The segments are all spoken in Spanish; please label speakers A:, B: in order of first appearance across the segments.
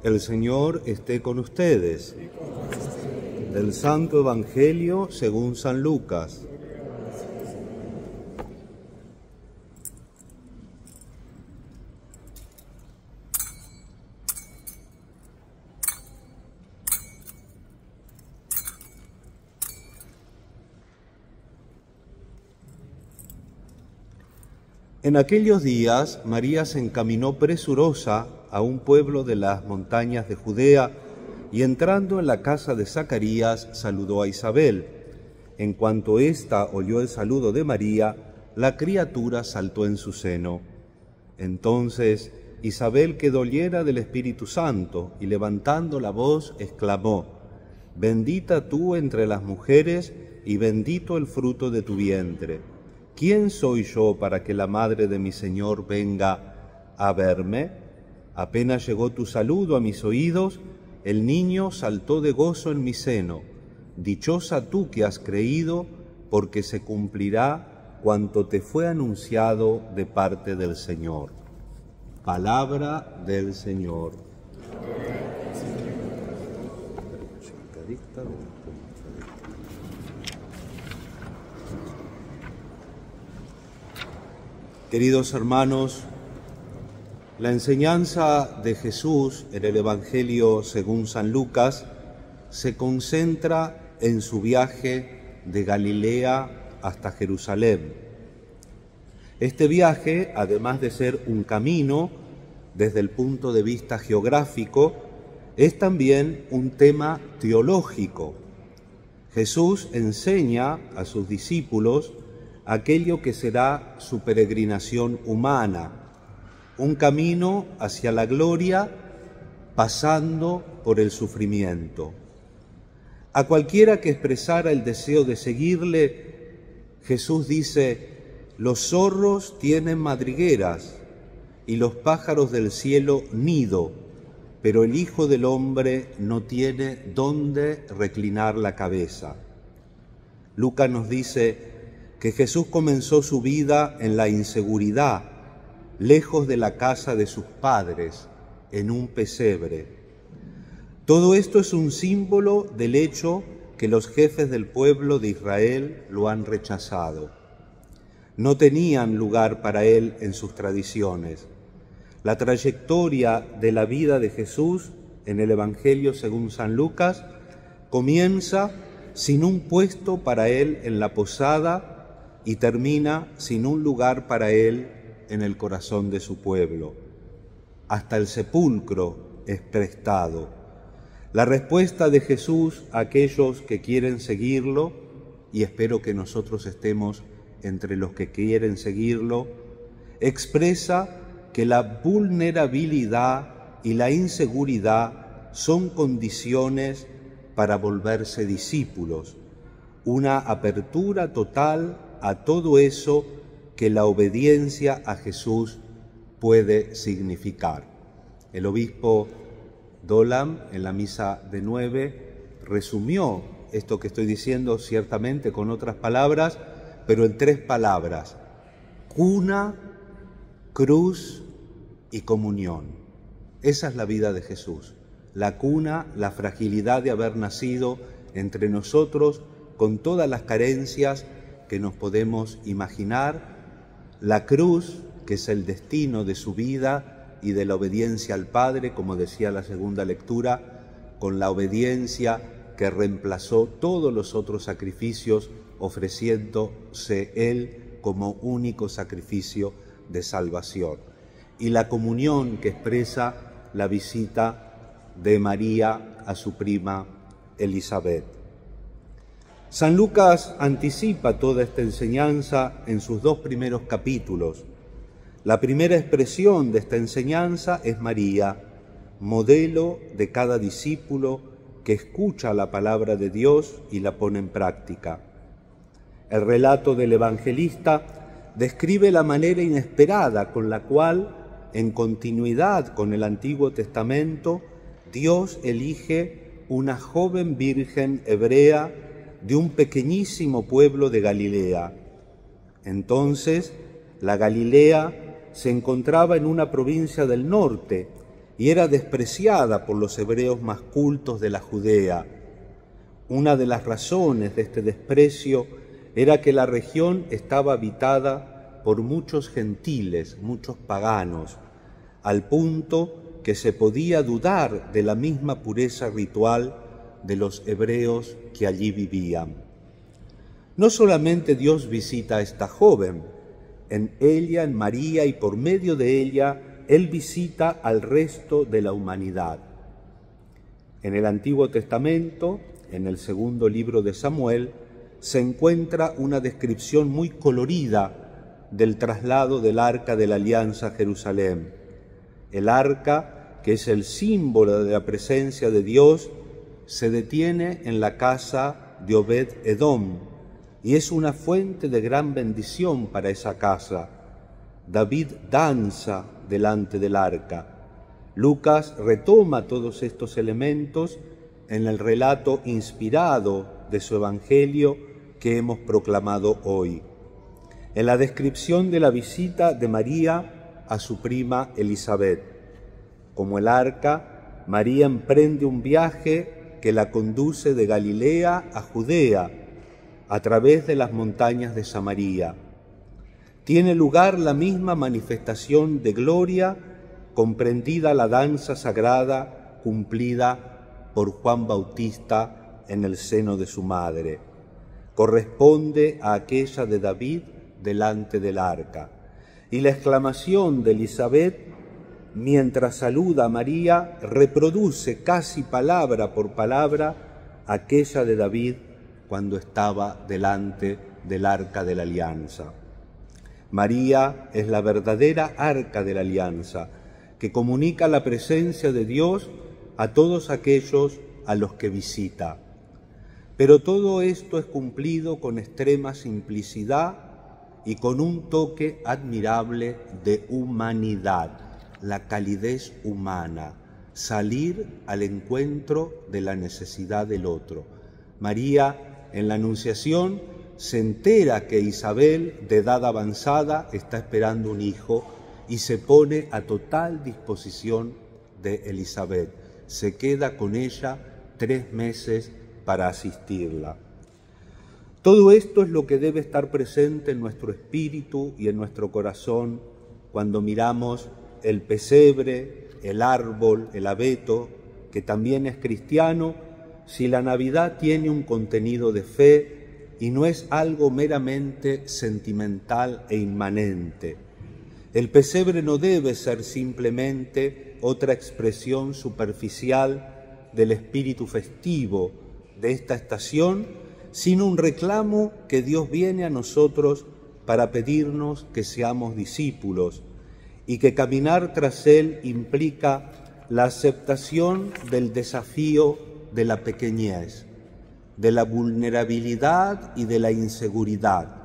A: El Señor esté con ustedes. Del Santo Evangelio según San Lucas. En aquellos días, María se encaminó presurosa a un pueblo de las montañas de Judea y entrando en la casa de Zacarías, saludó a Isabel. En cuanto ésta oyó el saludo de María, la criatura saltó en su seno. Entonces Isabel quedó llena del Espíritu Santo y levantando la voz exclamó: «Bendita tú entre las mujeres y bendito el fruto de tu vientre. ¿Quién soy yo para que la madre de mi Señor venga a verme? Apenas llegó tu saludo a mis oídos, el niño saltó de gozo en mi seno. Dichosa tú que has creído, porque se cumplirá cuanto te fue anunciado de parte del Señor». Palabra del Señor. Queridos hermanos, la enseñanza de Jesús en el Evangelio según San Lucas se concentra en su viaje de Galilea hasta Jerusalén. Este viaje, además de ser un camino desde el punto de vista geográfico, es también un tema teológico. Jesús enseña a sus discípulos aquello que será su peregrinación humana, un camino hacia la gloria pasando por el sufrimiento. A cualquiera que expresara el deseo de seguirle, Jesús dice: «Los zorros tienen madrigueras y los pájaros del cielo nido, pero el Hijo del Hombre no tiene dónde reclinar la cabeza». Lucas nos dice que Jesús comenzó su vida en la inseguridad, lejos de la casa de sus padres, en un pesebre. Todo esto es un símbolo del hecho que los jefes del pueblo de Israel lo han rechazado. No tenían lugar para él en sus tradiciones. La trayectoria de la vida de Jesús en el Evangelio según San Lucas comienza sin un puesto para él en la posada y termina sin un lugar para él en el corazón de su pueblo. Hasta el sepulcro es prestado. La respuesta de Jesús a aquellos que quieren seguirlo, y espero que nosotros estemos entre los que quieren seguirlo, expresa que la vulnerabilidad y la inseguridad son condiciones para volverse discípulos, una apertura total a todo eso que la obediencia a Jesús puede significar. El obispo Dolam, en la misa de 9, resumió esto que estoy diciendo ciertamente con otras palabras, pero en 3 palabras: cuna, cruz y comunión. Esa es la vida de Jesús. La cuna, la fragilidad de haber nacido entre nosotros con todas las carencias que nos podemos imaginar, la cruz, que es el destino de su vida y de la obediencia al Padre, como decía la segunda lectura, con la obediencia que reemplazó todos los otros sacrificios, ofreciéndose Él como único sacrificio de salvación. Y la comunión, que expresa la visita de María a su prima Elizabeth. San Lucas anticipa toda esta enseñanza en sus 2 primeros capítulos. La primera expresión de esta enseñanza es María, modelo de cada discípulo que escucha la palabra de Dios y la pone en práctica. El relato del evangelista describe la manera inesperada con la cual, en continuidad con el Antiguo Testamento, Dios elige una joven virgen hebrea de un pequeñísimo pueblo de Galilea. Entonces, la Galilea se encontraba en una provincia del norte y era despreciada por los hebreos más cultos de la Judea. Una de las razones de este desprecio era que la región estaba habitada por muchos gentiles, muchos paganos, al punto que se podía dudar de la misma pureza ritual de los hebreos que allí vivían. No solamente Dios visita a esta joven, en ella, en María, y por medio de ella, Él visita al resto de la humanidad. En el Antiguo Testamento, en el segundo libro de Samuel, se encuentra una descripción muy colorida del traslado del Arca de la Alianza a Jerusalén. El Arca, que es el símbolo de la presencia de Dios, se detiene en la casa de Obed-Edom y es una fuente de gran bendición para esa casa. David danza delante del Arca. Lucas retoma todos estos elementos en el relato inspirado de su Evangelio que hemos proclamado hoy. En la descripción de la visita de María a su prima Elisabet. Como el Arca, María emprende un viaje que la conduce de Galilea a Judea, a través de las montañas de Samaria. Tiene lugar la misma manifestación de gloria, comprendida la danza sagrada cumplida por Juan Bautista en el seno de su madre. Corresponde a aquella de David delante del Arca. Y la exclamación de Elisabet, mientras saluda a María, reproduce casi palabra por palabra aquella de David cuando estaba delante del Arca de la Alianza. María es la verdadera Arca de la Alianza, que comunica la presencia de Dios a todos aquellos a los que visita. Pero todo esto es cumplido con extrema simplicidad y con un toque admirable de humanidad, la calidez humana, salir al encuentro de la necesidad del otro. María, en la Anunciación, se entera que Isabel, de edad avanzada, está esperando un hijo y se pone a total disposición de Elisabet. Se queda con ella 3 meses para asistirla. Todo esto es lo que debe estar presente en nuestro espíritu y en nuestro corazón cuando miramos el pesebre, el árbol, el abeto, que también es cristiano, si la Navidad tiene un contenido de fe y no es algo meramente sentimental e inmanente. El pesebre no debe ser simplemente otra expresión superficial del espíritu festivo de esta estación, sino un reclamo que Dios viene a nosotros para pedirnos que seamos discípulos y que caminar tras Él implica la aceptación del desafío de la pequeñez, de la vulnerabilidad y de la inseguridad.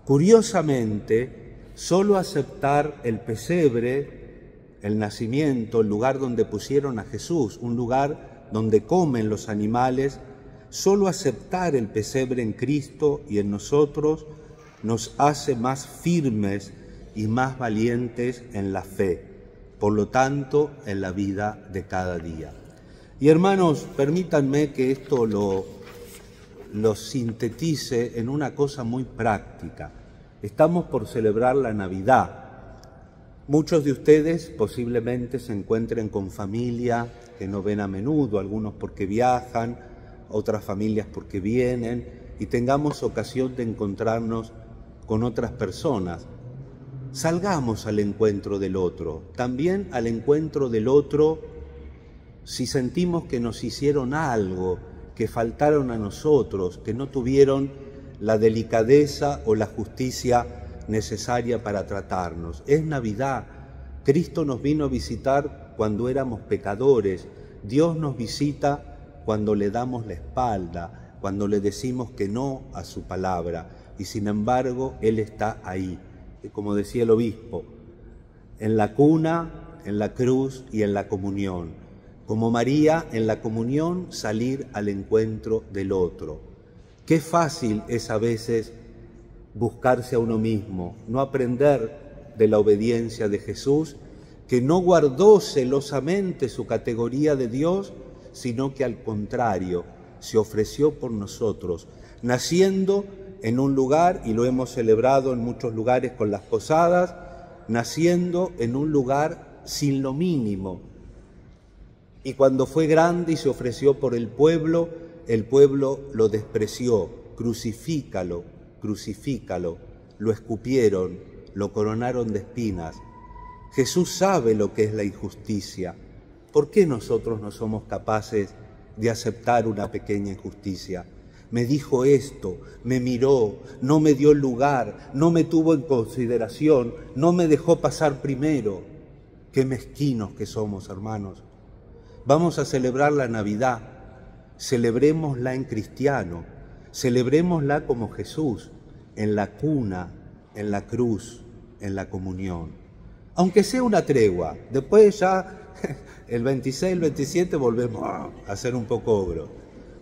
A: Curiosamente, solo aceptar el pesebre, el nacimiento, el lugar donde pusieron a Jesús, un lugar donde comen los animales, solo aceptar el pesebre en Cristo y en nosotros nos hace más firmes y más valientes en la fe, por lo tanto, en la vida de cada día. Y hermanos, permítanme que esto lo sintetice en una cosa muy práctica. Estamos por celebrar la Navidad. Muchos de ustedes posiblemente se encuentren con familia que no ven a menudo, algunos porque viajan, otras familias porque vienen, y tengamos ocasión de encontrarnos con otras personas. Salgamos al encuentro del otro, también al encuentro del otro si sentimos que nos hicieron algo, que faltaron a nosotros, que no tuvieron la delicadeza o la justicia necesaria para tratarnos. Es Navidad. Cristo nos vino a visitar cuando éramos pecadores. Dios nos visita cuando le damos la espalda, cuando le decimos que no a su palabra. Y sin embargo, Él está ahí. Y como decía el obispo, en la cuna, en la cruz y en la comunión. Como María, en la comunión, salir al encuentro del otro. Qué fácil es a veces buscarse a uno mismo, no aprender de la obediencia de Jesús que no guardó celosamente su categoría de Dios, sino que al contrario, se ofreció por nosotros, naciendo en un lugar, y lo hemos celebrado en muchos lugares con las posadas, naciendo en un lugar sin lo mínimo. Y cuando fue grande y se ofreció por el pueblo lo despreció. Crucifícalo, crucifícalo. Lo escupieron, lo coronaron de espinas. Jesús sabe lo que es la injusticia. ¿Por qué nosotros no somos capaces de aceptar una pequeña injusticia? Me dijo esto, me miró, no me dio lugar, no me tuvo en consideración, no me dejó pasar primero. Qué mezquinos que somos, hermanos. Vamos a celebrar la Navidad, celebrémosla en cristiano, celebrémosla como Jesús, en la cuna, en la cruz, en la comunión. Aunque sea una tregua, después ya el 26, el 27 volvemos a ser un poco ogro.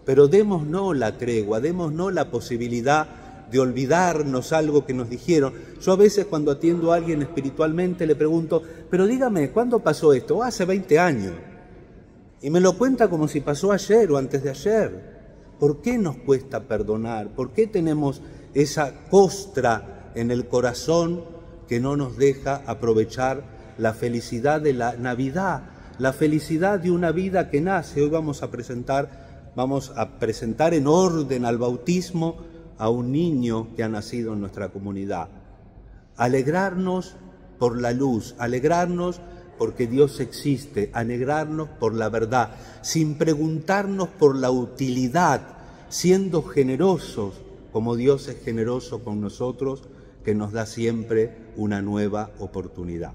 A: Pero démonos la tregua, démonos la posibilidad de olvidarnos algo que nos dijeron. Yo a veces cuando atiendo a alguien espiritualmente le pregunto, pero dígame, ¿cuándo pasó esto? Hace 20 años. Y me lo cuenta como si pasó ayer o antes de ayer. ¿Por qué nos cuesta perdonar? ¿Por qué tenemos esa costra en el corazón que no nos deja aprovechar la felicidad de la Navidad, la felicidad de una vida que nace? Hoy vamos a presentar en orden al bautismo a un niño que ha nacido en nuestra comunidad. Alegrarnos por la luz, alegrarnos porque Dios existe, alegrarnos por la verdad, sin preguntarnos por la utilidad, siendo generosos como Dios es generoso con nosotros, que nos da siempre una nueva oportunidad.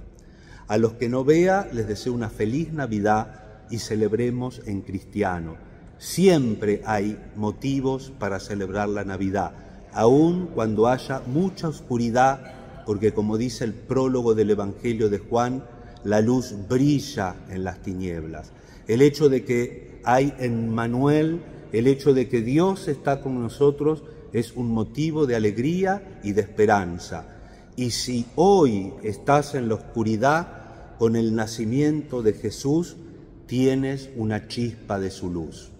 A: A los que no vea, les deseo una feliz Navidad y celebremos en cristiano. Siempre hay motivos para celebrar la Navidad, aun cuando haya mucha oscuridad, porque como dice el prólogo del Evangelio de Juan, la luz brilla en las tinieblas. El hecho de que hay Emmanuel, el hecho de que Dios está con nosotros, es un motivo de alegría y de esperanza. Y si hoy estás en la oscuridad, con el nacimiento de Jesús tienes una chispa de su luz.